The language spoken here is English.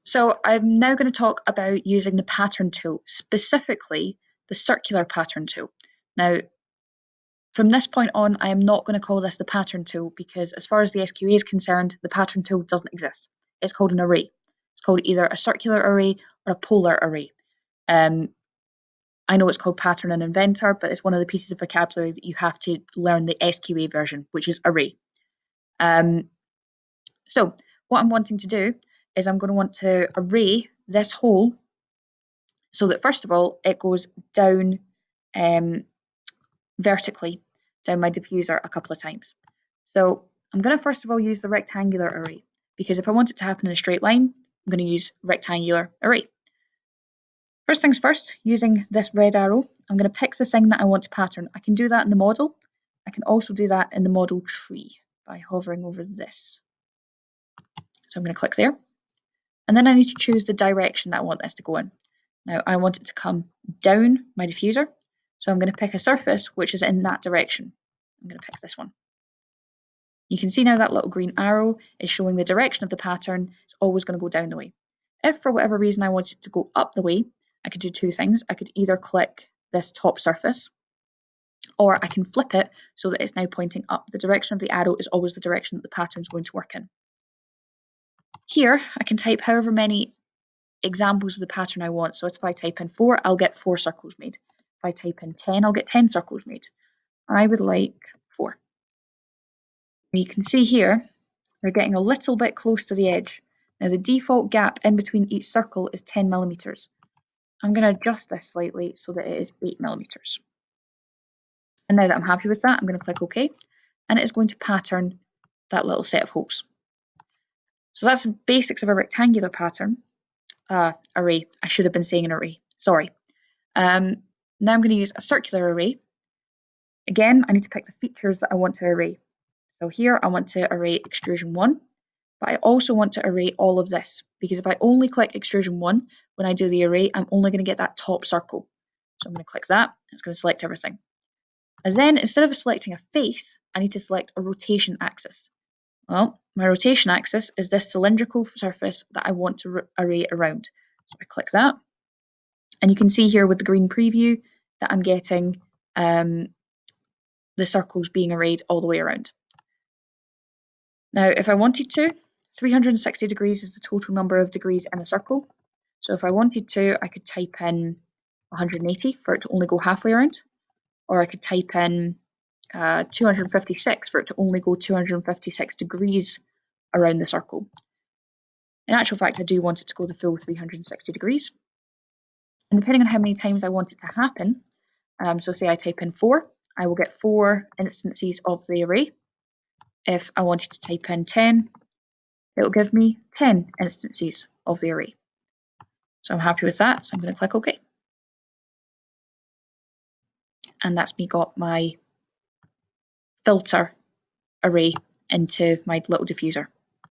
So I'm now going to talk about using the pattern tool, specifically the circular pattern tool. Now, from this point on, I am not going to call this the pattern tool because as far as the SQA is concerned, the pattern tool doesn't exist. It's called an array. It's called either a circular array or a polar array. I know it's called pattern and inventor, but it's one of the pieces of vocabulary that you have to learn the SQA version, which is array. So what I'm wanting to do is I'm going to want to array this hole so that first of all it goes down vertically down my diffuser a couple of times. So I'm going to first of all use the rectangular array because if I want it to happen in a straight line, I'm going to use rectangular array. First things first, using this red arrow, I'm going to pick the thing that I want to pattern. I can do that in the model. I can also do that in the model tree by hovering over this. So I'm going to click there. And then I need to choose the direction that I want this to go in. Now I want it to come down my diffuser. So I'm going to pick a surface which is in that direction. I'm going to pick this one. You can see now that little green arrow is showing the direction of the pattern. It's always going to go down the way. If for whatever reason I want it to go up the way, I could do two things. I could either click this top surface or I can flip it so that it's now pointing up. The direction of the arrow is always the direction that the pattern is going to work in. Here I can type however many examples of the pattern I want. So if I type in 4, I'll get 4 circles made. If I type in 10, I'll get 10 circles made. I would like 4. You can see here, we're getting a little bit close to the edge. Now the default gap in between each circle is 10 millimeters. I'm going to adjust this slightly so that it is 8 millimeters. And now that I'm happy with that, I'm going to click OK. And it is going to pattern that little set of holes. So that's the basics of a rectangular pattern. Array. I should have been saying an array. Sorry. Now I'm going to use a circular array. Again, I need to pick the features that I want to array. So here I want to array extrusion 1, but I also want to array all of this because if I only click extrusion 1 when I do the array, I'm only going to get that top circle. So I'm going to click that. It's going to select everything. And then instead of selecting a face, I need to select a rotation axis. Well, my rotation axis is this cylindrical surface that I want to array around. So I click that. And you can see here with the green preview that I'm getting the circles being arrayed all the way around. Now, if I wanted to, 360 degrees is the total number of degrees in a circle. So if I wanted to, I could type in 180 for it to only go halfway around. Or I could type in 256 for it to only go 256 degrees around the circle. In actual fact, I do want it to go the full 360 degrees. And depending on how many times I want it to happen, so say I type in 4, I will get 4 instances of the array. If I wanted to type in 10, it will give me 10 instances of the array. So I'm happy with that, so I'm going to click OK. And that's me got my filter array into my little diffuser.